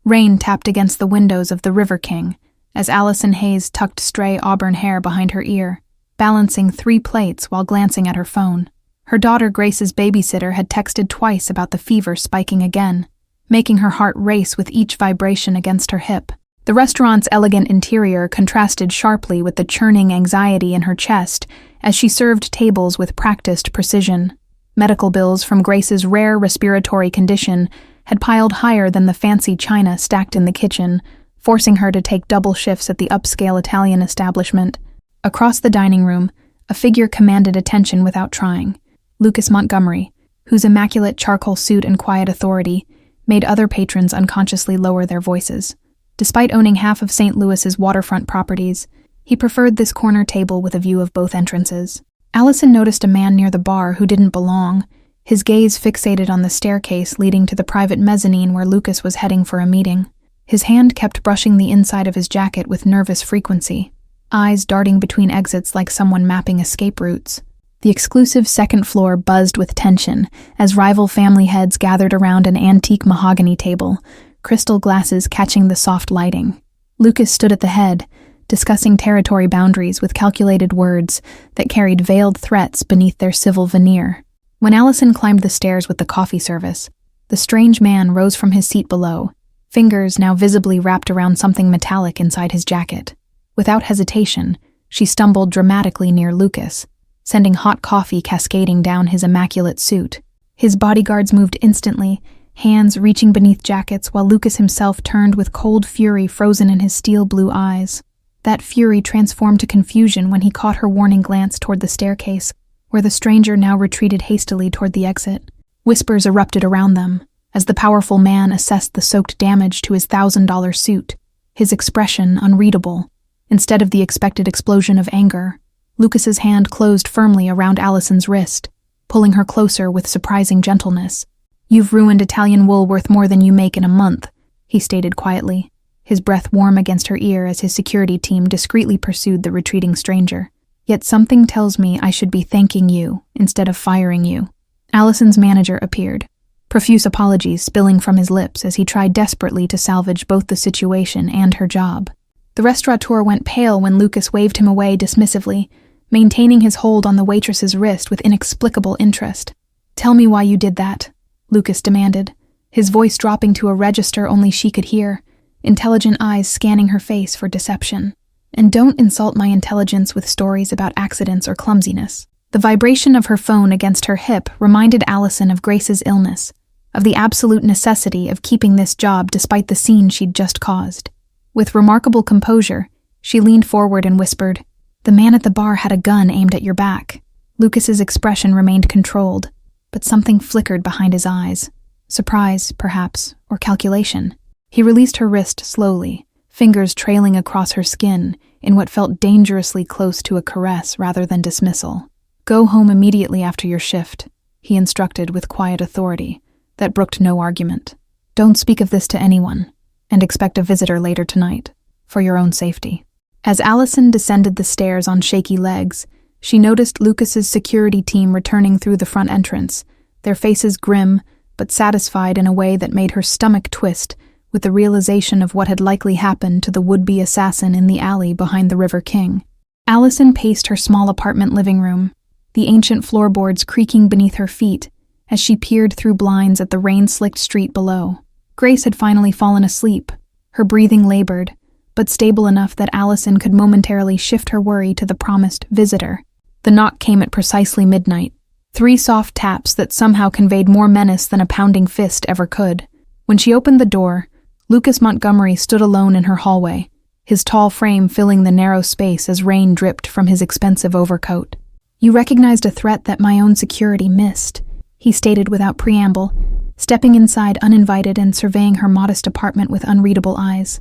Rain tapped against the windows of the River King as Allison Hayes tucked stray auburn hair behind her ear, balancing 3 plates while glancing at her phone. Her daughter Grace's babysitter had texted twice about the fever spiking again, making her heart race with each vibration against her hip. The restaurant's elegant interior contrasted sharply with the churning anxiety in her chest as she served tables with practiced precision. Medical bills from Grace's rare respiratory condition had piled higher than the fancy china stacked in the kitchen, forcing her to take double shifts at the upscale Italian establishment. Across the dining room, a figure commanded attention without trying. Lucas Montgomery, whose immaculate charcoal suit and quiet authority made other patrons unconsciously lower their voices. Despite owning half of St. Louis's waterfront properties, he preferred this corner table with a view of both entrances. Allison noticed a man near the bar who didn't belong, his gaze fixated on the staircase leading to the private mezzanine where Lucas was heading for a meeting. His hand kept brushing the inside of his jacket with nervous frequency, eyes darting between exits like someone mapping escape routes. The exclusive second floor buzzed with tension as rival family heads gathered around an antique mahogany table, crystal glasses catching the soft lighting. Lucas stood at the head, discussing territory boundaries with calculated words that carried veiled threats beneath their civil veneer. When Allison climbed the stairs with the coffee service, the strange man rose from his seat below, fingers now visibly wrapped around something metallic inside his jacket. Without hesitation, she stumbled dramatically near Lucas, sending hot coffee cascading down his immaculate suit. His bodyguards moved instantly, hands reaching beneath jackets while Lucas himself turned with cold fury frozen in his steel blue eyes. That fury transformed to confusion when he caught her warning glance toward the staircase, where the stranger now retreated hastily toward the exit. Whispers erupted around them as the powerful man assessed the soaked damage to his $1,000 suit, his expression unreadable. Instead of the expected explosion of anger, Lucas's hand closed firmly around Allison's wrist, pulling her closer with surprising gentleness. "You've ruined Italian wool worth more than you make in a month," he stated quietly, his breath warm against her ear as his security team discreetly pursued the retreating stranger. "Yet something tells me I should be thanking you instead of firing you." Allison's manager appeared, profuse apologies spilling from his lips as he tried desperately to salvage both the situation and her job. The restaurateur went pale when Lucas waved him away dismissively, maintaining his hold on the waitress's wrist with inexplicable interest. "Tell me why you did that," Lucas demanded, his voice dropping to a register only she could hear, intelligent eyes scanning her face for deception. "And don't insult my intelligence with stories about accidents or clumsiness." The vibration of her phone against her hip reminded Allison of Grace's illness, of the absolute necessity of keeping this job despite the scene she'd just caused. With remarkable composure, she leaned forward and whispered, "The man at the bar had a gun aimed at your back." Lucas's expression remained controlled, but something flickered behind his eyes. Surprise, perhaps, or calculation. He released her wrist slowly, fingers trailing across her skin in what felt dangerously close to a caress rather than dismissal. "Go home immediately after your shift," he instructed with quiet authority that brooked no argument. "Don't speak of this to anyone, and expect a visitor later tonight, for your own safety." As Allison descended the stairs on shaky legs, she noticed Lucas's security team returning through the front entrance, their faces grim but satisfied in a way that made her stomach twist with the realization of what had likely happened to the would-be assassin in the alley behind the River King. Allison paced her small apartment living room, the ancient floorboards creaking beneath her feet as she peered through blinds at the rain-slicked street below. Grace had finally fallen asleep, her breathing labored, but stable enough that Allison could momentarily shift her worry to the promised visitor. The knock came at precisely midnight, 3 soft taps that somehow conveyed more menace than a pounding fist ever could. When she opened the door, Lucas Montgomery stood alone in her hallway, his tall frame filling the narrow space as rain dripped from his expensive overcoat. "You recognized a threat that my own security missed," he stated without preamble, stepping inside uninvited and surveying her modest apartment with unreadable eyes.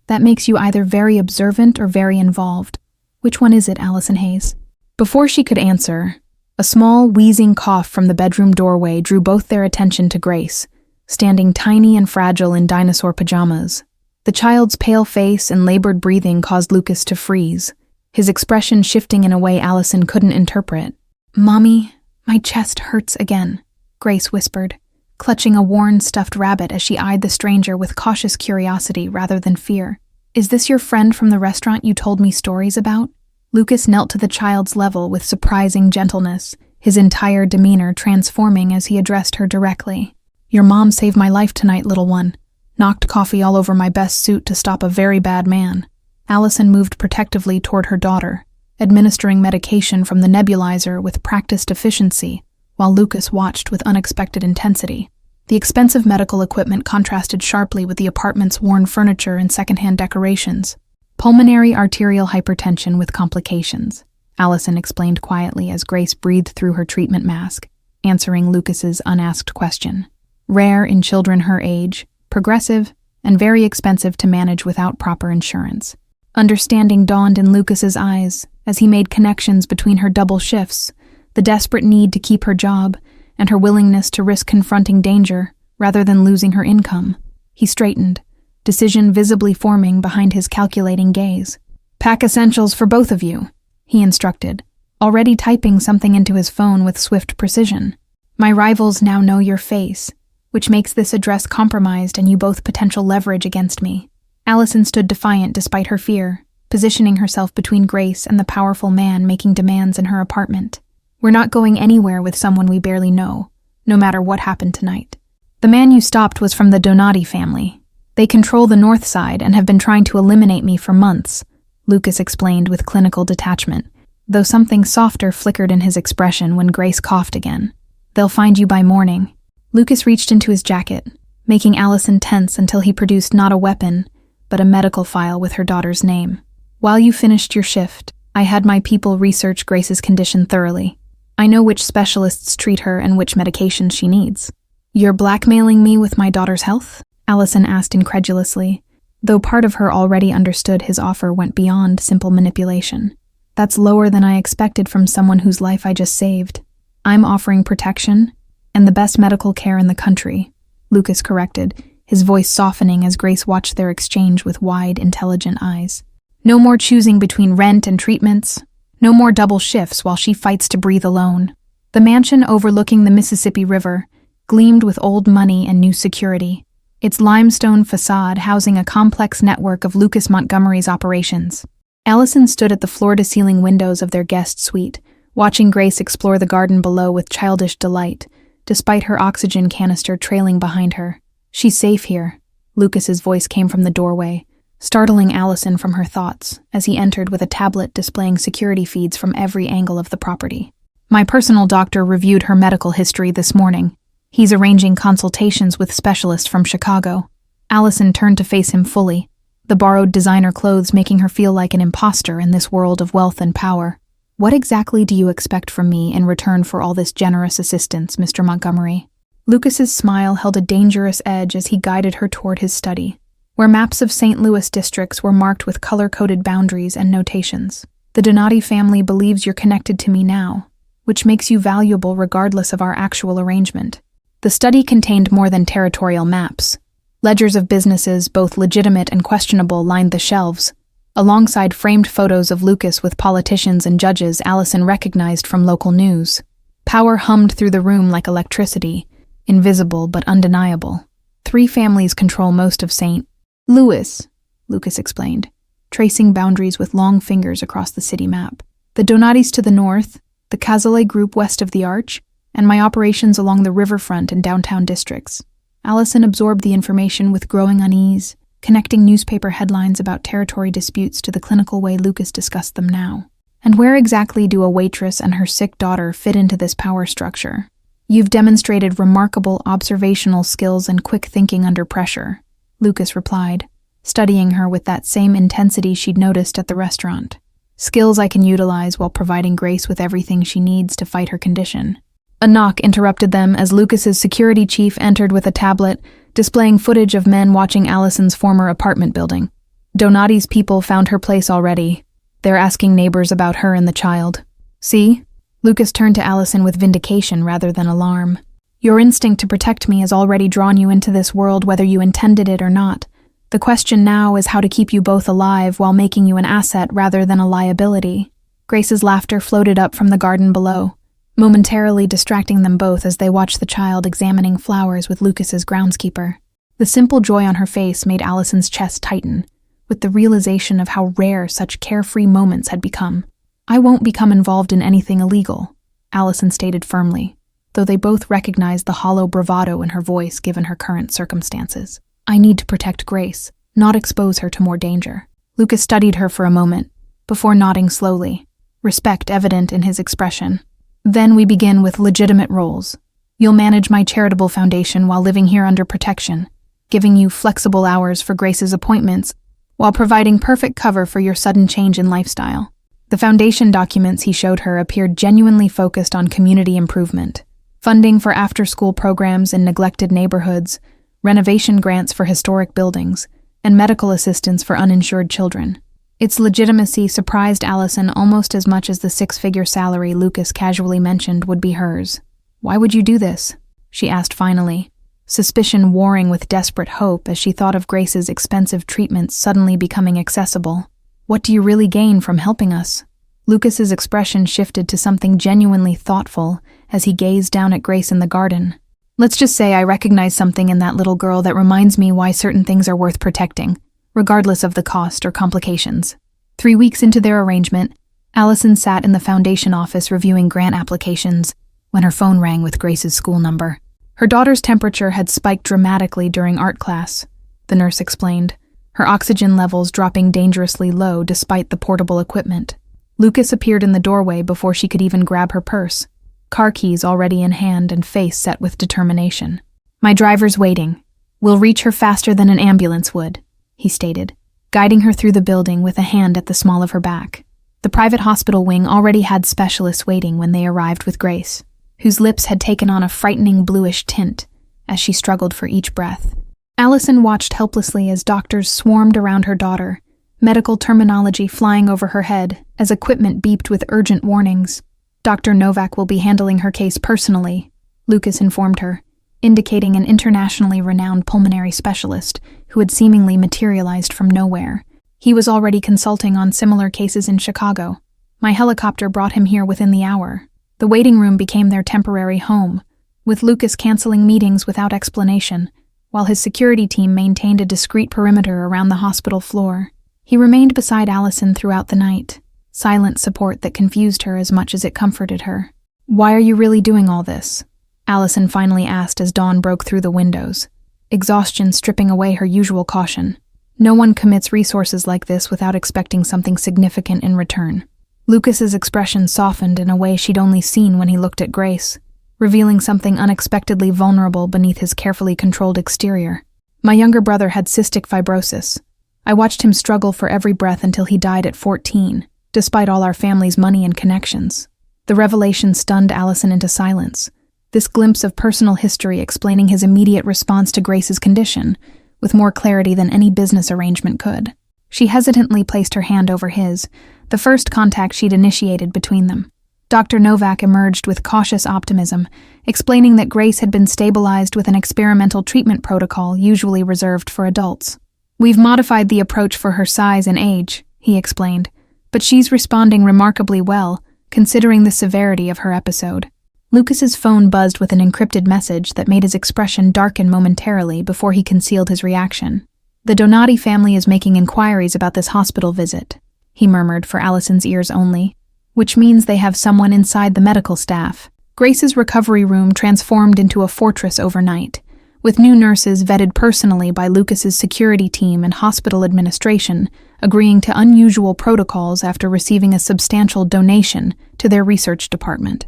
"That makes you either very observant or very involved. Which one is it, Allison Hayes?" Before she could answer, a small, wheezing cough from the bedroom doorway drew both their attention to Grace, standing tiny and fragile in dinosaur pajamas. The child's pale face and labored breathing caused Lucas to freeze, his expression shifting in a way Allison couldn't interpret. "Mommy, my chest hurts again," Grace whispered, clutching a worn, stuffed rabbit as she eyed the stranger with cautious curiosity rather than fear. "Is this your friend from the restaurant you told me stories about?" Lucas knelt to the child's level with surprising gentleness, his entire demeanor transforming as he addressed her directly. "Your mom saved my life tonight, little one. Knocked coffee all over my best suit to stop a very bad man." Allison moved protectively toward her daughter, administering medication from the nebulizer with practiced efficiency, while Lucas watched with unexpected intensity. The expensive medical equipment contrasted sharply with the apartment's worn furniture and secondhand decorations. "Pulmonary arterial hypertension with complications," Allison explained quietly as Grace breathed through her treatment mask, answering Lucas's unasked question. "Rare in children her age, progressive, and very expensive to manage without proper insurance." Understanding dawned in Lucas's eyes as he made connections between her double shifts, the desperate need to keep her job, and her willingness to risk confronting danger rather than losing her income. He straightened, decision visibly forming behind his calculating gaze. "Pack essentials for both of you," he instructed, already typing something into his phone with swift precision. "My rivals now know your face, which makes this address compromised and you both potential leverage against me." Allison stood defiant despite her fear, positioning herself between Grace and the powerful man making demands in her apartment. "We're not going anywhere with someone we barely know, no matter what happened tonight. The man you stopped was from the Donati family. They control the north side and have been trying to eliminate me for months," Lucas explained with clinical detachment, though something softer flickered in his expression when Grace coughed again. "They'll find you by morning." Lucas reached into his jacket, making Allison tense until he produced not a weapon, but a medical file with her daughter's name. "While you finished your shift, I had my people research Grace's condition thoroughly. I know which specialists treat her and which medications she needs." "You're blackmailing me with my daughter's health?" Allison asked incredulously, though part of her already understood his offer went beyond simple manipulation. "That's lower than I expected from someone whose life I just saved. I'm offering protection and the best medical care in the country," Lucas corrected, his voice softening as Grace watched their exchange with wide, intelligent eyes. "No more choosing between rent and treatments. No more double shifts while she fights to breathe alone." The mansion overlooking the Mississippi River gleamed with old money and new security, its limestone facade housing a complex network of Lucas Montgomery's operations. Allison stood at the floor-to-ceiling windows of their guest suite, watching Grace explore the garden below with childish delight, despite her oxygen canister trailing behind her. "She's safe here," Lucas's voice came from the doorway, startling Allison from her thoughts as he entered with a tablet displaying security feeds from every angle of the property. "My personal doctor reviewed her medical history this morning. He's arranging consultations with specialists from Chicago." Allison turned to face him fully, the borrowed designer clothes making her feel like an imposter in this world of wealth and power. "What exactly do you expect from me in return for all this generous assistance, Mr. Montgomery?" Lucas's smile held a dangerous edge as he guided her toward his study, where maps of St. Louis districts were marked with color-coded boundaries and notations. "The Donati family believes you're connected to me now, which makes you valuable regardless of our actual arrangement." The study contained more than territorial maps. Ledgers of businesses, both legitimate and questionable, lined the shelves, alongside framed photos of Lucas with politicians and judges Allison recognized from local news. Power hummed through the room like electricity, invisible but undeniable. "3 families control most of St. Louis," Lucas explained, tracing boundaries with long fingers across the city map. "The Donatis to the north, the Cazalet group west of the Arch, and my operations along the riverfront and downtown districts." Allison absorbed the information with growing unease, connecting newspaper headlines about territory disputes to the clinical way Lucas discussed them now. "And where exactly do a waitress and her sick daughter fit into this power structure? You've demonstrated remarkable observational skills and quick thinking under pressure," Lucas replied, studying her with that same intensity she'd noticed at the restaurant. "Skills I can utilize while providing Grace with everything she needs to fight her condition." A knock interrupted them as Lucas's security chief entered with a tablet, displaying footage of men watching Allison's former apartment building. "Donati's people found her place already. They're asking neighbors about her and the child." "See?" Lucas turned to Allison with vindication rather than alarm. "Your instinct to protect me has already drawn you into this world whether you intended it or not. The question now is how to keep you both alive while making you an asset rather than a liability." Grace's laughter floated up from the garden below, momentarily distracting them both as they watched the child examining flowers with Lucas's groundskeeper. The simple joy on her face made Allison's chest tighten, with the realization of how rare such carefree moments had become. "I won't become involved in anything illegal," Allison stated firmly, though they both recognized the hollow bravado in her voice given her current circumstances. "I need to protect Grace, not expose her to more danger." Lucas studied her for a moment, before nodding slowly, respect evident in his expression. "Then we begin with legitimate roles. You'll manage my charitable foundation while living here under protection, giving you flexible hours for Grace's appointments, while providing perfect cover for your sudden change in lifestyle." The foundation documents he showed her appeared genuinely focused on community improvement, funding for after-school programs in neglected neighborhoods, renovation grants for historic buildings, and medical assistance for uninsured children. Its legitimacy surprised Allison almost as much as the six-figure salary Lucas casually mentioned would be hers. "Why would you do this?" she asked finally, suspicion warring with desperate hope as she thought of Grace's expensive treatments suddenly becoming accessible. "What do you really gain from helping us?" Lucas's expression shifted to something genuinely thoughtful as he gazed down at Grace in the garden. "Let's just say I recognize something in that little girl that reminds me why certain things are worth protecting, regardless of the cost or complications." 3 weeks into their arrangement, Allison sat in the foundation office reviewing grant applications when her phone rang with Grace's school number. Her daughter's temperature had spiked dramatically during art class, the nurse explained, her oxygen levels dropping dangerously low despite the portable equipment. Lucas appeared in the doorway before she could even grab her purse, car keys already in hand and face set with determination. "My driver's waiting. We'll reach her faster than an ambulance would," he stated, guiding her through the building with a hand at the small of her back. The private hospital wing already had specialists waiting when they arrived with Grace, whose lips had taken on a frightening bluish tint as she struggled for each breath. Allison watched helplessly as doctors swarmed around her daughter, medical terminology flying over her head as equipment beeped with urgent warnings. "Dr. Novak will be handling her case personally," Lucas informed her, indicating an internationally renowned pulmonary specialist who had seemingly materialized from nowhere. He was already consulting on similar cases in Chicago. "My helicopter brought him here within the hour." The waiting room became their temporary home, with Lucas canceling meetings without explanation, while his security team maintained a discreet perimeter around the hospital floor. He remained beside Allison throughout the night, silent support that confused her as much as it comforted her. "Why are you really doing all this?" Allison finally asked as dawn broke through the windows, exhaustion stripping away her usual caution. No one commits resources like this without expecting something significant in return. Lucas's expression softened in a way she'd only seen when he looked at Grace, revealing something unexpectedly vulnerable beneath his carefully controlled exterior. "My younger brother had cystic fibrosis. I watched him struggle for every breath until he died at 14, despite all our family's money and connections." The revelation stunned Allison into silence, this glimpse of personal history explaining his immediate response to Grace's condition, with more clarity than any business arrangement could. She hesitantly placed her hand over his, the first contact she'd initiated between them. Dr. Novak emerged with cautious optimism, explaining that Grace had been stabilized with an experimental treatment protocol usually reserved for adults. "We've modified the approach for her size and age," he explained, "but she's responding remarkably well, considering the severity of her episode." Lucas's phone buzzed with an encrypted message that made his expression darken momentarily before he concealed his reaction. "The Donati family is making inquiries about this hospital visit," he murmured for Allison's ears only, "which means they have someone inside the medical staff." Grace's recovery room transformed into a fortress overnight, with new nurses vetted personally by Lucas's security team and hospital administration agreeing to unusual protocols after receiving a substantial donation to their research department.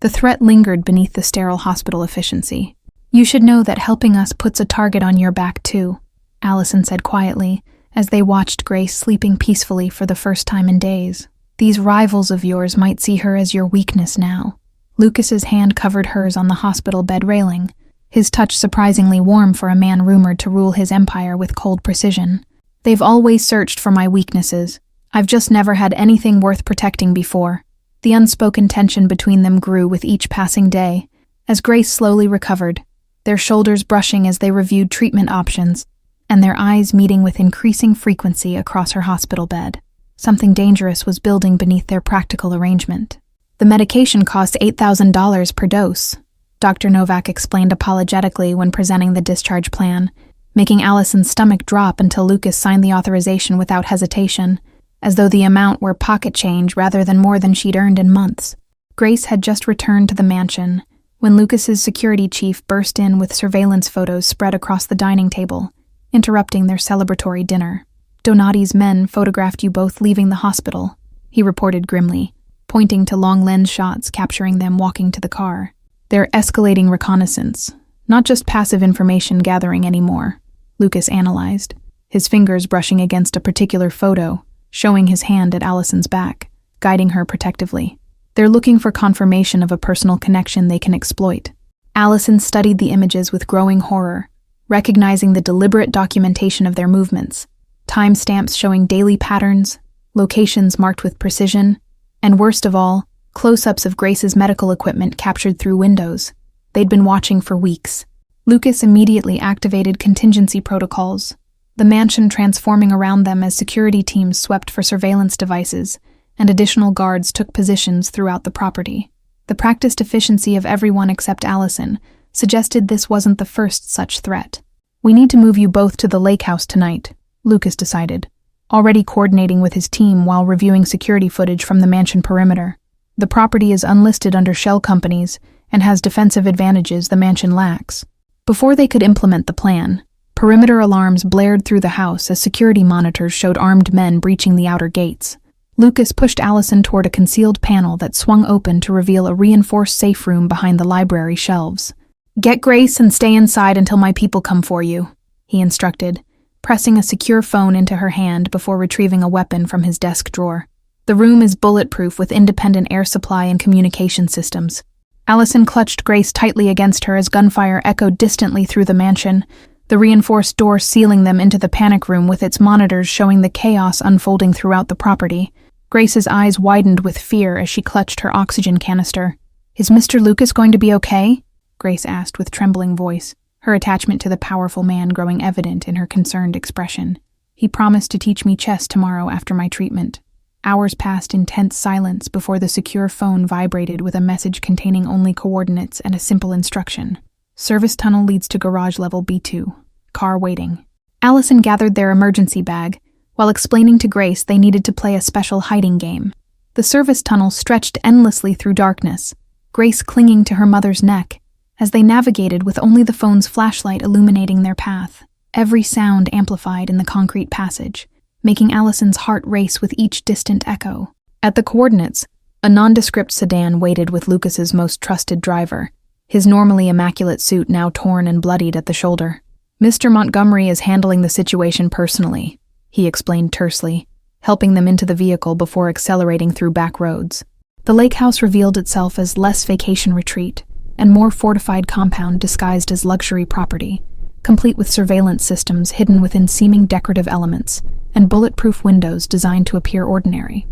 The threat lingered beneath the sterile hospital efficiency. "You should know that helping us puts a target on your back too," Allison said quietly, as they watched Grace sleeping peacefully for the first time in days. "These rivals of yours might see her as your weakness now." Lucas's hand covered hers on the hospital bed railing, his touch surprisingly warm for a man rumored to rule his empire with cold precision. "They've always searched for my weaknesses. I've just never had anything worth protecting before." The unspoken tension between them grew with each passing day, as Grace slowly recovered, their shoulders brushing as they reviewed treatment options, and their eyes meeting with increasing frequency across her hospital bed. Something dangerous was building beneath their practical arrangement. The medication costs $8,000 per dose, Dr. Novak explained apologetically when presenting the discharge plan, making Allison's stomach drop until Lucas signed the authorization without hesitation, as though the amount were pocket change rather than more than she'd earned in months. Grace had just returned to the mansion when Lucas's security chief burst in with surveillance photos spread across the dining table, interrupting their celebratory dinner. "Donati's men photographed you both leaving the hospital," he reported grimly, pointing to long lens shots capturing them walking to the car. "They're escalating reconnaissance, not just passive information gathering anymore," Lucas analyzed, his fingers brushing against a particular photo, showing his hand at Allison's back, guiding her protectively. "They're looking for confirmation of a personal connection they can exploit." Allison studied the images with growing horror, recognizing the deliberate documentation of their movements, timestamps showing daily patterns, locations marked with precision, and worst of all, close-ups of Grace's medical equipment captured through windows. They'd been watching for weeks. Lucas immediately activated contingency protocols, the mansion transforming around them as security teams swept for surveillance devices, and additional guards took positions throughout the property. The practiced efficiency of everyone except Allison suggested this wasn't the first such threat. "We need to move you both to the lakehouse tonight," Lucas decided, already coordinating with his team while reviewing security footage from the mansion perimeter. The property is unlisted under shell companies and has defensive advantages the mansion lacks. Before they could implement the plan, perimeter alarms blared through the house as security monitors showed armed men breaching the outer gates. Lucas pushed Allison toward a concealed panel that swung open to reveal a reinforced safe room behind the library shelves. "Get Grace and stay inside until my people come for you," he instructed, pressing a secure phone into her hand before retrieving a weapon from his desk drawer. "The room is bulletproof with independent air supply and communication systems." Allison clutched Grace tightly against her as gunfire echoed distantly through the mansion, the reinforced door sealing them into the panic room with its monitors showing the chaos unfolding throughout the property. Grace's eyes widened with fear as she clutched her oxygen canister. "Is Mr. Lucas going to be okay?" Grace asked with trembling voice, her attachment to the powerful man growing evident in her concerned expression. "He promised to teach me chess tomorrow after my treatment." Hours passed in tense silence before the secure phone vibrated with a message containing only coordinates and a simple instruction. "Service tunnel leads to garage level B2. Car waiting." Allison gathered their emergency bag, while explaining to Grace they needed to play a special hiding game. The service tunnel stretched endlessly through darkness, Grace clinging to her mother's neck, as they navigated with only the phone's flashlight illuminating their path, every sound amplified in the concrete passage, making Allison's heart race with each distant echo. At the coordinates, a nondescript sedan waited with Lucas's most trusted driver, his normally immaculate suit now torn and bloodied at the shoulder. "Mr. Montgomery is handling the situation personally," he explained tersely, helping them into the vehicle before accelerating through back roads. The lake house revealed itself as less vacation retreat and more fortified compound disguised as luxury property, complete with surveillance systems hidden within seeming decorative elements and bulletproof windows designed to appear ordinary.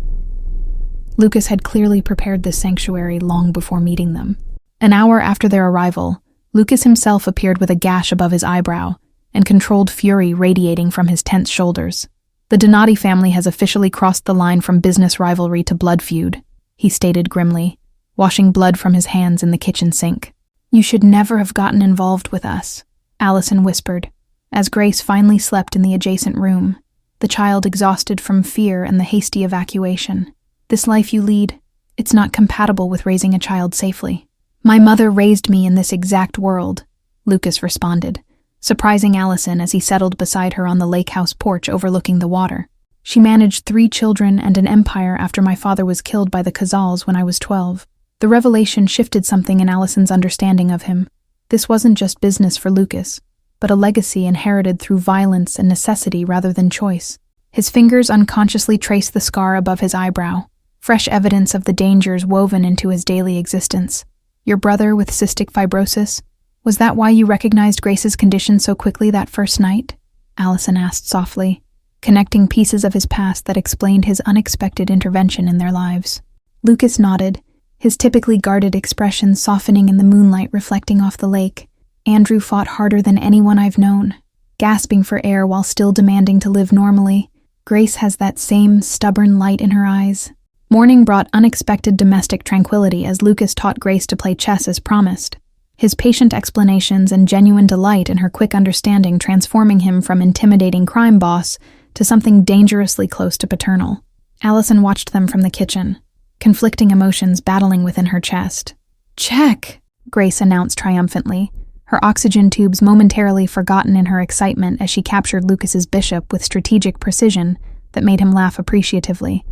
Lucas had clearly prepared this sanctuary long before meeting them. An hour after their arrival, Lucas himself appeared with a gash above his eyebrow and controlled fury radiating from his tense shoulders. "The Donati family has officially crossed the line from business rivalry to blood feud," he stated grimly, washing blood from his hands in the kitchen sink. "You should never have gotten involved with us," Allison whispered, as Grace finally slept in the adjacent room, the child exhausted from fear and the hasty evacuation. "This life you lead, it's not compatible with raising a child safely." "My mother raised me in this exact world," Lucas responded, surprising Allison as he settled beside her on the lake house porch overlooking the water. "She managed 3 children and an empire after my father was killed by the Khazals when I was 12. The revelation shifted something in Allison's understanding of him. This wasn't just business for Lucas, but a legacy inherited through violence and necessity rather than choice. His fingers unconsciously traced the scar above his eyebrow, fresh evidence of the dangers woven into his daily existence. "Your brother with cystic fibrosis? Was that why you recognized Grace's condition so quickly that first night?" Allison asked softly, connecting pieces of his past that explained his unexpected intervention in their lives. Lucas nodded, his typically guarded expression softening in the moonlight reflecting off the lake. "Andrew fought harder than anyone I've known, gasping for air while still demanding to live normally. Grace has that same stubborn light in her eyes." Morning brought unexpected domestic tranquility as Lucas taught Grace to play chess as promised, his patient explanations and genuine delight in her quick understanding transforming him from intimidating crime boss to something dangerously close to paternal. Allison watched them from the kitchen, conflicting emotions battling within her chest. "Check," Grace announced triumphantly, her oxygen tubes momentarily forgotten in her excitement as she captured Lucas's bishop with strategic precision that made him laugh appreciatively.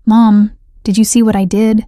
"Mom, did you see what I did?"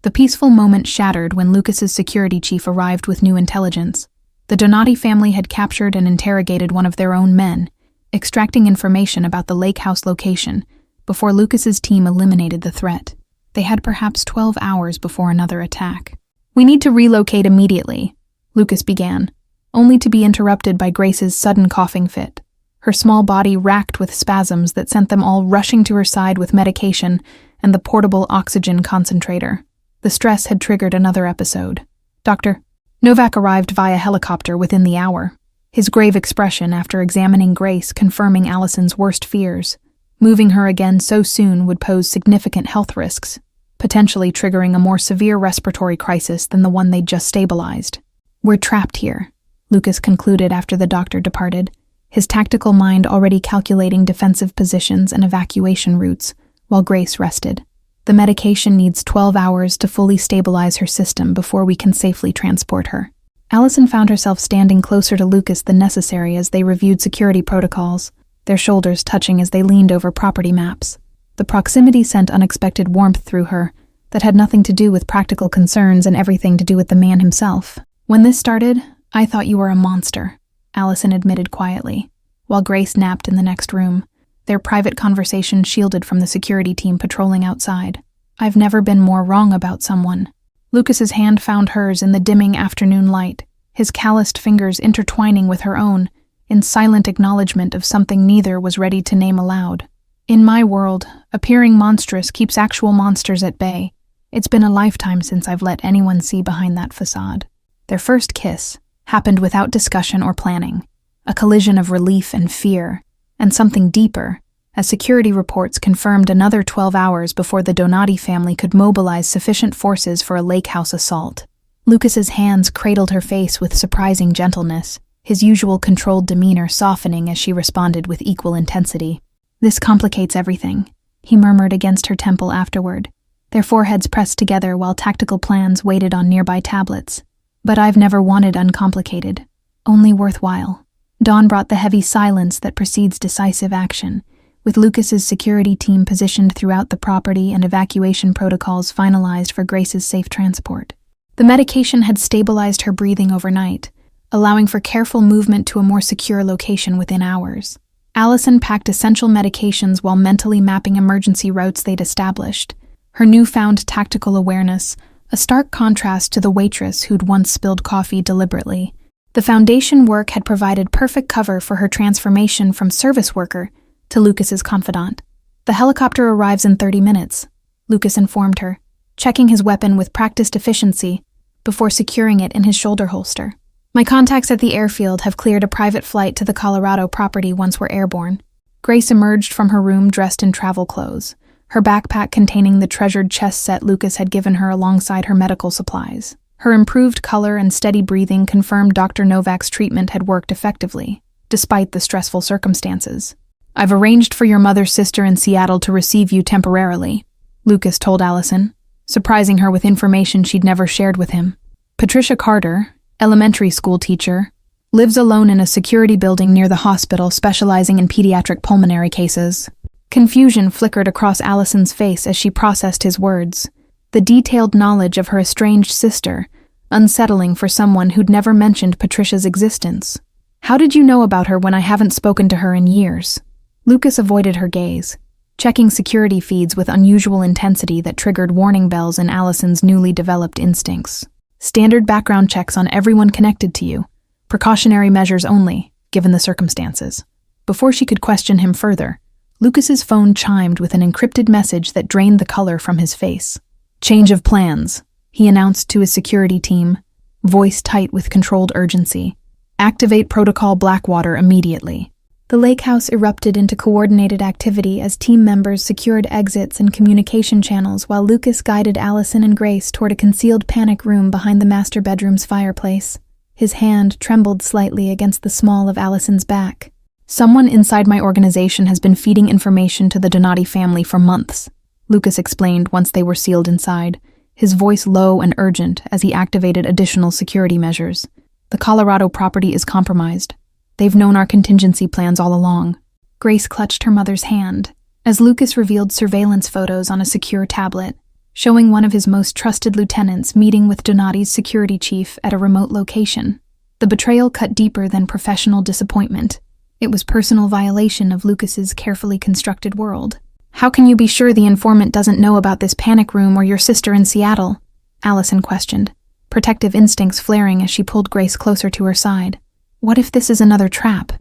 The peaceful moment shattered when Lucas's security chief arrived with new intelligence. The Donati family had captured and interrogated one of their own men, extracting information about the lakehouse location before Lucas's team eliminated the threat. They had perhaps 12 hours before another attack. "We need to relocate immediately," Lucas began, only to be interrupted by Grace's sudden coughing fit. Her small body racked with spasms that sent them all rushing to her side with medication and the portable oxygen concentrator. The stress had triggered another episode. Dr. Novak arrived via helicopter within the hour, his grave expression after examining Grace confirming Allison's worst fears. Moving her again so soon would pose significant health risks, potentially triggering a more severe respiratory crisis than the one they'd just stabilized. "We're trapped here," Lucas concluded after the doctor departed, his tactical mind already calculating defensive positions and evacuation routes, while Grace rested. "The medication needs 12 hours to fully stabilize her system before we can safely transport her." Allison found herself standing closer to Lucas than necessary as they reviewed security protocols, their shoulders touching as they leaned over property maps. The proximity sent unexpected warmth through her that had nothing to do with practical concerns and everything to do with the man himself. "When this started, I thought you were a monster," Allison admitted quietly, while Grace napped in the next room, their private conversation shielded from the security team patrolling outside. "I've never been more wrong about someone." Lucas's hand found hers in the dimming afternoon light, his calloused fingers intertwining with her own, in silent acknowledgement of something neither was ready to name aloud. "In my world, appearing monstrous keeps actual monsters at bay. It's been a lifetime since I've let anyone see behind that facade." Their first kiss happened without discussion or planning, a collision of relief and fear, and something deeper, as security reports confirmed another 12 hours before the Donati family could mobilize sufficient forces for a lakehouse assault. Lucas's hands cradled her face with surprising gentleness, his usual controlled demeanor softening as she responded with equal intensity. "This complicates everything," he murmured against her temple afterward, their foreheads pressed together while tactical plans waited on nearby tablets. "But I've never wanted uncomplicated, only worthwhile." Dawn brought the heavy silence that precedes decisive action, with Lucas's security team positioned throughout the property and evacuation protocols finalized for Grace's safe transport. The medication had stabilized her breathing overnight, allowing for careful movement to a more secure location within hours. Allison packed essential medications while mentally mapping emergency routes they'd established, her newfound tactical awareness a stark contrast to the waitress who'd once spilled coffee deliberately. The foundation work had provided perfect cover for her transformation from service worker to Lucas's confidant. "The helicopter arrives in 30 minutes, Lucas informed her, checking his weapon with practiced efficiency before securing it in his shoulder holster. "My contacts at the airfield have cleared a private flight to the Colorado property once we're airborne." Grace emerged from her room dressed in travel clothes, her backpack containing the treasured chess set Lucas had given her alongside her medical supplies. Her improved color and steady breathing confirmed Dr. Novak's treatment had worked effectively, despite the stressful circumstances. "I've arranged for your mother's sister in Seattle to receive you temporarily," Lucas told Allison, surprising her with information she'd never shared with him. "Patricia Carter, elementary school teacher, lives alone in a security building near the hospital specializing in pediatric pulmonary cases." Confusion flickered across Allison's face as she processed his words. The detailed knowledge of her estranged sister, unsettling for someone who'd never mentioned Patricia's existence. "How did you know about her when I haven't spoken to her in years?" Lucas avoided her gaze, checking security feeds with unusual intensity that triggered warning bells in Allison's newly developed instincts. "Standard background checks on everyone connected to you. Precautionary measures only, given the circumstances." Before she could question him further, Lucas's phone chimed with an encrypted message that drained the color from his face. "Change of plans," he announced to his security team, voice tight with controlled urgency. "Activate Protocol Blackwater immediately." The lakehouse erupted into coordinated activity as team members secured exits and communication channels while Lucas guided Allison and Grace toward a concealed panic room behind the master bedroom's fireplace. His hand trembled slightly against the small of Allison's back. "Someone inside my organization has been feeding information to the Donati family for months," Lucas explained once they were sealed inside, his voice low and urgent as he activated additional security measures. "The Colorado property is compromised. They've known our contingency plans all along." Grace clutched her mother's hand as Lucas revealed surveillance photos on a secure tablet, showing one of his most trusted lieutenants meeting with Donati's security chief at a remote location. The betrayal cut deeper than professional disappointment. It was personal violation of Lucas's carefully constructed world. "How can you be sure the informant doesn't know about this panic room or your sister in Seattle?" Allison questioned, protective instincts flaring as she pulled Grace closer to her side. "What if this is another trap?"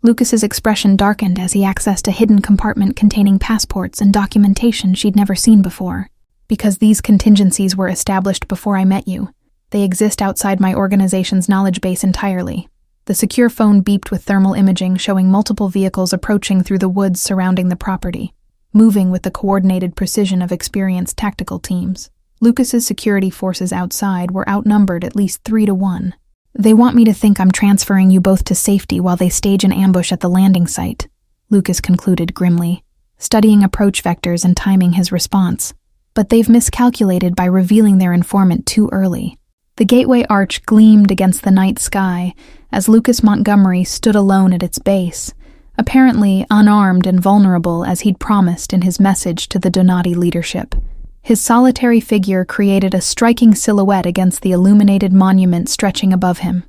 Lucas's expression darkened as he accessed a hidden compartment containing passports and documentation she'd never seen before. "Because these contingencies were established before I met you. They exist outside my organization's knowledge base entirely." The secure phone beeped with thermal imaging showing multiple vehicles approaching through the woods surrounding the property, moving with the coordinated precision of experienced tactical teams. Lucas's security forces outside were outnumbered at least 3-1. "They want me to think I'm transferring you both to safety while they stage an ambush at the landing site," Lucas concluded grimly, studying approach vectors and timing his response. "But they've miscalculated by revealing their informant too early." The gateway arch gleamed against the night sky as Lucas Montgomery stood alone at its base, apparently unarmed and vulnerable as he'd promised in his message to the Donati leadership. His solitary figure created a striking silhouette against the illuminated monument stretching above him.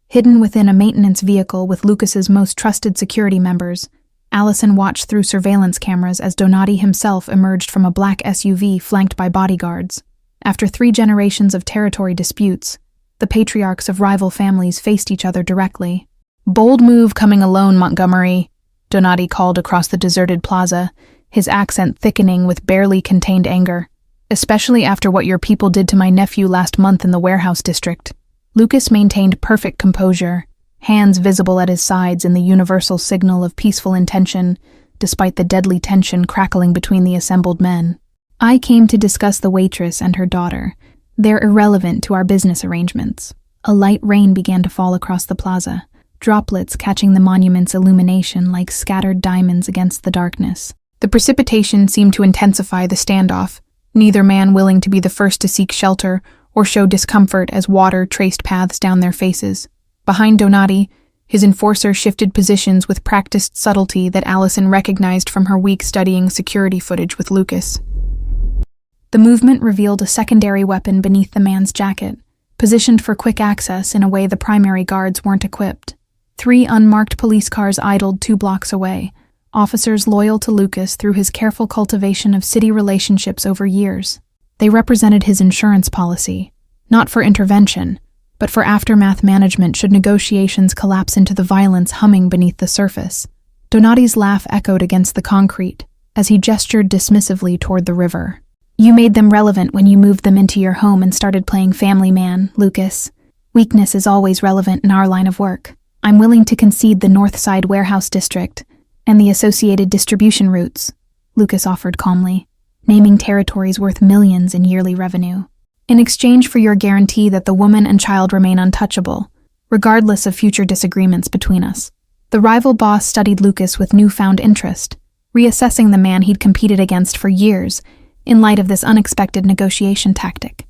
Hidden within a maintenance vehicle with Lucas's most trusted security members, Allison watched through surveillance cameras as Donati himself emerged from a black SUV flanked by bodyguards. After 3 generations of territory disputes, the patriarchs of rival families faced each other directly. "Bold move coming alone, Montgomery," Donati called across the deserted plaza, his accent thickening with barely contained anger. "Especially after what your people did to my nephew last month in the warehouse district." Lucas maintained perfect composure, hands visible at his sides in the universal signal of peaceful intention, despite the deadly tension crackling between the assembled men. "I came to discuss the waitress and her daughter. They're irrelevant to our business arrangements." A light rain began to fall across the plaza, droplets catching the monument's illumination like scattered diamonds against the darkness. The precipitation seemed to intensify the standoff, neither man willing to be the first to seek shelter or show discomfort as water traced paths down their faces. Behind Donati, his enforcer shifted positions with practiced subtlety that Allison recognized from her week studying security footage with Lucas. The movement revealed a secondary weapon beneath the man's jacket, positioned for quick access in a way the primary guards weren't equipped. 3 unmarked police cars idled 2 blocks away, officers loyal to Lucas through his careful cultivation of city relationships over years. They represented his insurance policy, not for intervention, but for aftermath management should negotiations collapse into the violence humming beneath the surface. Donati's laugh echoed against the concrete as he gestured dismissively toward the river. "You made them relevant when you moved them into your home and started playing family man, Lucas. Weakness is always relevant in our line of work. I'm willing to concede the North Side warehouse district and the associated distribution routes," Lucas offered calmly, naming territories worth millions in yearly revenue, "in exchange for your guarantee that the woman and child remain untouchable, regardless of future disagreements between us." The rival boss studied Lucas with newfound interest, reassessing the man he'd competed against for years in light of this unexpected negotiation tactic.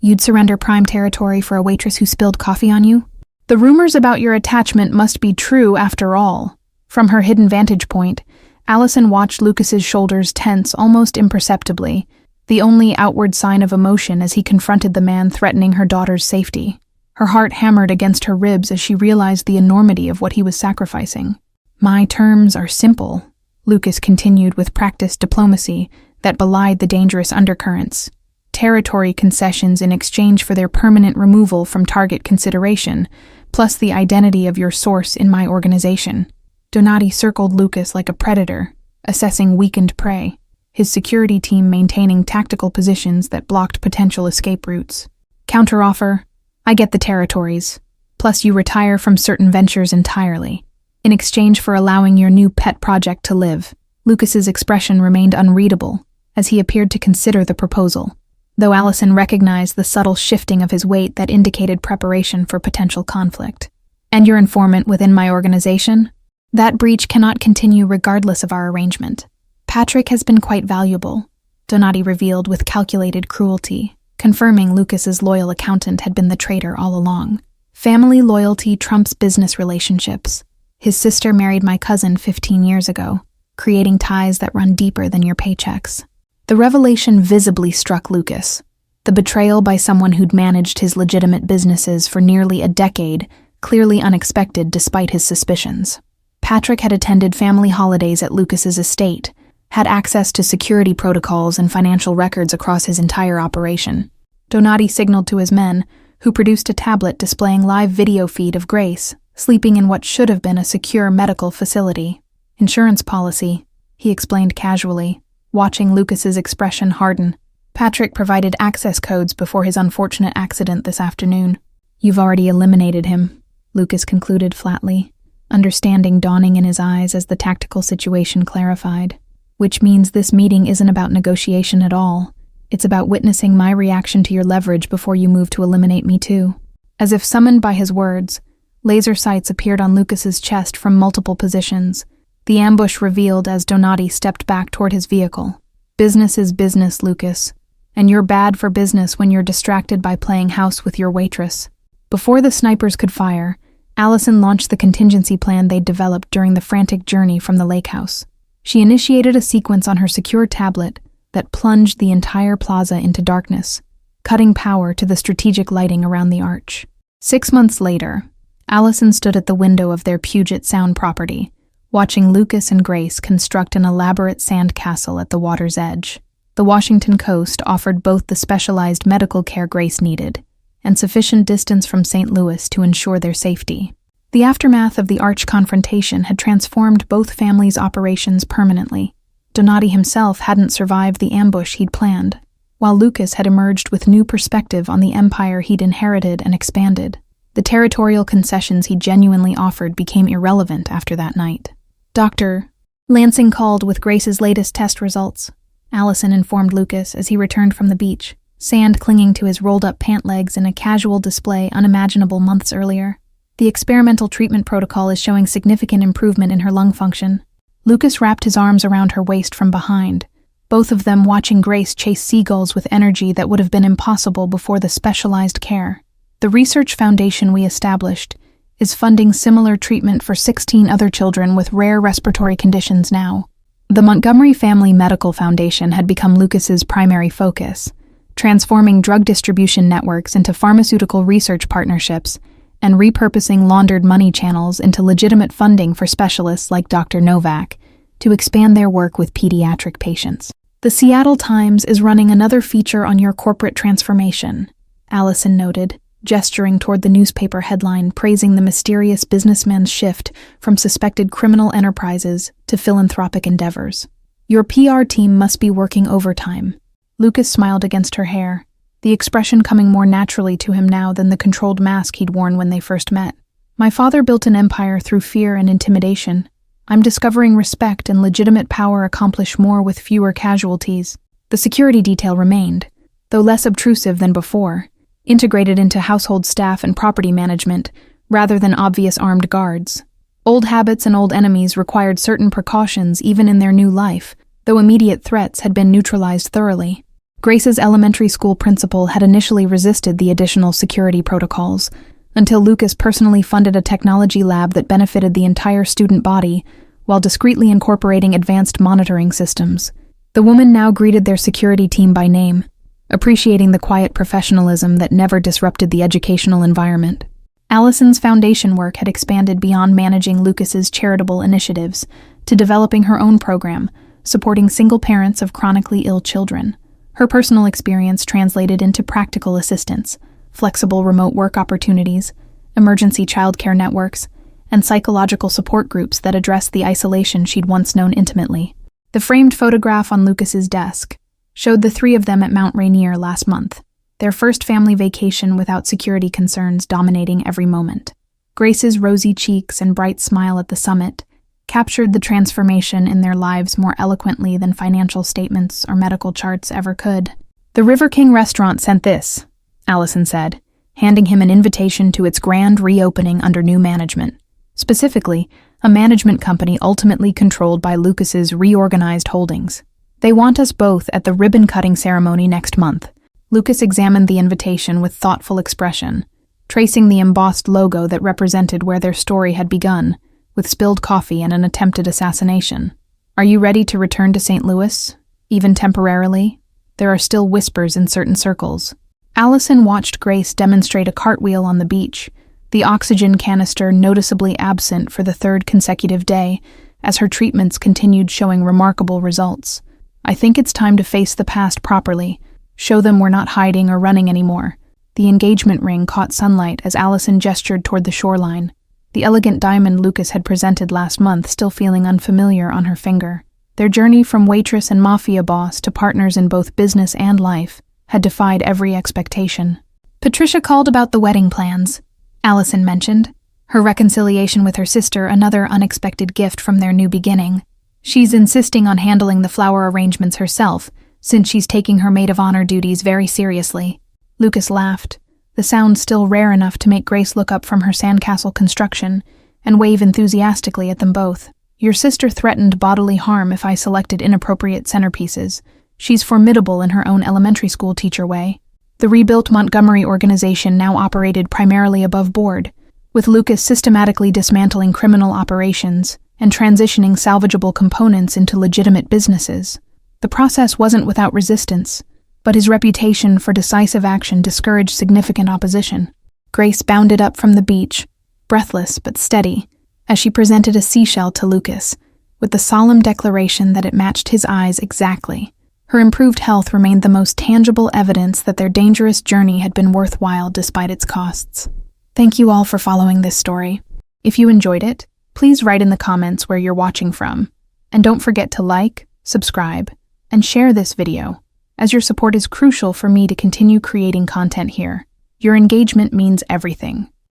"You'd surrender prime territory for a waitress who spilled coffee on you? The rumors about your attachment must be true after all." From her hidden vantage point, Allison watched Lucas's shoulders tense almost imperceptibly, the only outward sign of emotion as he confronted the man threatening her daughter's safety. Her heart hammered against her ribs as she realized the enormity of what he was sacrificing. "My terms are simple," Lucas continued with practiced diplomacy that belied the dangerous undercurrents. "Territory concessions in exchange for their permanent removal from target consideration, plus the identity of your source in my organization." Donati circled Lucas like a predator, assessing weakened prey, his security team maintaining tactical positions that blocked potential escape routes. "Counteroffer, I get the territories, plus you retire from certain ventures entirely. in exchange for allowing your new pet project to live. Lucas's expression remained unreadable, as he appeared to consider the proposal, though Allison recognized the subtle shifting of his weight that indicated preparation for potential conflict. And your informant within my organization? That breach cannot continue regardless of our arrangement. Patrick has been quite valuable, Donati revealed with calculated cruelty, confirming Lucas's loyal accountant had been the traitor all along. Family loyalty trumps business relationships. His sister married my cousin 15 years ago, creating ties that run deeper than your paychecks. The revelation visibly struck Lucas. The betrayal by someone who'd managed his legitimate businesses for nearly a decade, clearly unexpected despite his suspicions. Patrick had attended family holidays at Lucas's estate, had access to security protocols and financial records across his entire operation. Donati signaled to his men, who produced a tablet displaying live video feed of Grace, sleeping in what should have been a secure medical facility. Insurance policy, he explained casually, watching Lucas's expression harden. Patrick provided access codes before his unfortunate accident this afternoon. You've already eliminated him, Lucas concluded flatly, understanding dawning in his eyes as the tactical situation clarified. Which means this meeting isn't about negotiation at all. It's about witnessing my reaction to your leverage before you move to eliminate me too. As if summoned by his words, laser sights appeared on Lucas's chest from multiple positions. The ambush revealed as Donati stepped back toward his vehicle. Business is business, Lucas, and you're bad for business when you're distracted by playing house with your waitress. Before the snipers could fire, Allison launched the contingency plan they'd developed during the frantic journey from the lakehouse. She initiated a sequence on her secure tablet that plunged the entire plaza into darkness, cutting power to the strategic lighting around the arch. 6 months later, Allison stood at the window of their Puget Sound property, watching Lucas and Grace construct an elaborate sand castle at the water's edge. The Washington coast offered both the specialized medical care Grace needed and sufficient distance from St. Louis to ensure their safety. The aftermath of the arch confrontation had transformed both families' operations permanently. Donati himself hadn't survived the ambush he'd planned, while Lucas had emerged with new perspective on the empire he'd inherited and expanded. The territorial concessions he genuinely offered became irrelevant after that night. Dr. Lansing called with Grace's latest test results, Allison informed Lucas as he returned from the beach, sand clinging to his rolled-up pant legs in a casual display unimaginable months earlier. The experimental treatment protocol is showing significant improvement in her lung function. Lucas wrapped his arms around her waist from behind, both of them watching Grace chase seagulls with energy that would have been impossible before the specialized care. The research foundation we established is funding similar treatment for 16 other children with rare respiratory conditions now. The Montgomery Family Medical Foundation had become Lucas's primary focus, transforming drug distribution networks into pharmaceutical research partnerships and repurposing laundered money channels into legitimate funding for specialists like Dr. Novak to expand their work with pediatric patients. The Seattle Times is running another feature on your corporate transformation, Allison noted, gesturing toward the newspaper headline praising the mysterious businessman's shift from suspected criminal enterprises to philanthropic endeavors. Your PR team must be working overtime. Lucas smiled against her hair, the expression coming more naturally to him now than the controlled mask he'd worn when they first met. My father built an empire through fear and intimidation. I'm discovering respect and legitimate power accomplish more with fewer casualties. The security detail remained, though less obtrusive than before, integrated into household staff and property management, rather than obvious armed guards. Old habits and old enemies required certain precautions even in their new life, though immediate threats had been neutralized thoroughly. Grace's elementary school principal had initially resisted the additional security protocols, until Lucas personally funded a technology lab that benefited the entire student body, while discreetly incorporating advanced monitoring systems. The woman now greeted their security team by name, appreciating the quiet professionalism that never disrupted the educational environment. Allison's foundation work had expanded beyond managing Lucas's charitable initiatives to developing her own program, supporting single parents of chronically ill children. Her personal experience translated into practical assistance, flexible remote work opportunities, emergency childcare networks, and psychological support groups that addressed the isolation she'd once known intimately. The framed photograph on Lucas's desk showed the three of them at Mount Rainier last month, their first family vacation without security concerns dominating every moment. Grace's rosy cheeks and bright smile at the summit captured the transformation in their lives more eloquently than financial statements or medical charts ever could. "The River King restaurant sent this," Allison said, handing him an invitation to its grand reopening under new management. Specifically, a management company ultimately controlled by Lucas's reorganized holdings. "They want us both at the ribbon-cutting ceremony next month." Lucas examined the invitation with thoughtful expression, tracing the embossed logo that represented where their story had begun, with spilled coffee and an attempted assassination. "Are you ready to return to St. Louis, even temporarily? There are still whispers in certain circles." Allison watched Grace demonstrate a cartwheel on the beach, the oxygen canister noticeably absent for the third consecutive day, as her treatments continued showing remarkable results. "I think it's time to face the past properly, show them we're not hiding or running anymore." The engagement ring caught sunlight as Allison gestured toward the shoreline, the elegant diamond Lucas had presented last month still feeling unfamiliar on her finger. Their journey from waitress and mafia boss to partners in both business and life had defied every expectation. "Patricia called about the wedding plans," Allison mentioned, her reconciliation with her sister another unexpected gift from their new beginning. "She's insisting on handling the flower arrangements herself, since she's taking her maid of honor duties very seriously." Lucas laughed, the sound still rare enough to make Grace look up from her sandcastle construction and wave enthusiastically at them both. "Your sister threatened bodily harm if I selected inappropriate centerpieces. She's formidable in her own elementary school teacher way." The rebuilt Montgomery organization now operated primarily above board, with Lucas systematically dismantling criminal operations and transitioning salvageable components into legitimate businesses. The process wasn't without resistance, but his reputation for decisive action discouraged significant opposition. Grace bounded up from the beach, breathless but steady, as she presented a seashell to Lucas, with the solemn declaration that it matched his eyes exactly. Her improved health remained the most tangible evidence that their dangerous journey had been worthwhile despite its costs. Thank you all for following this story. If you enjoyed it, please write in the comments where you're watching from. And don't forget to like, subscribe, and share this video, as your support is crucial for me to continue creating content here. Your engagement means everything.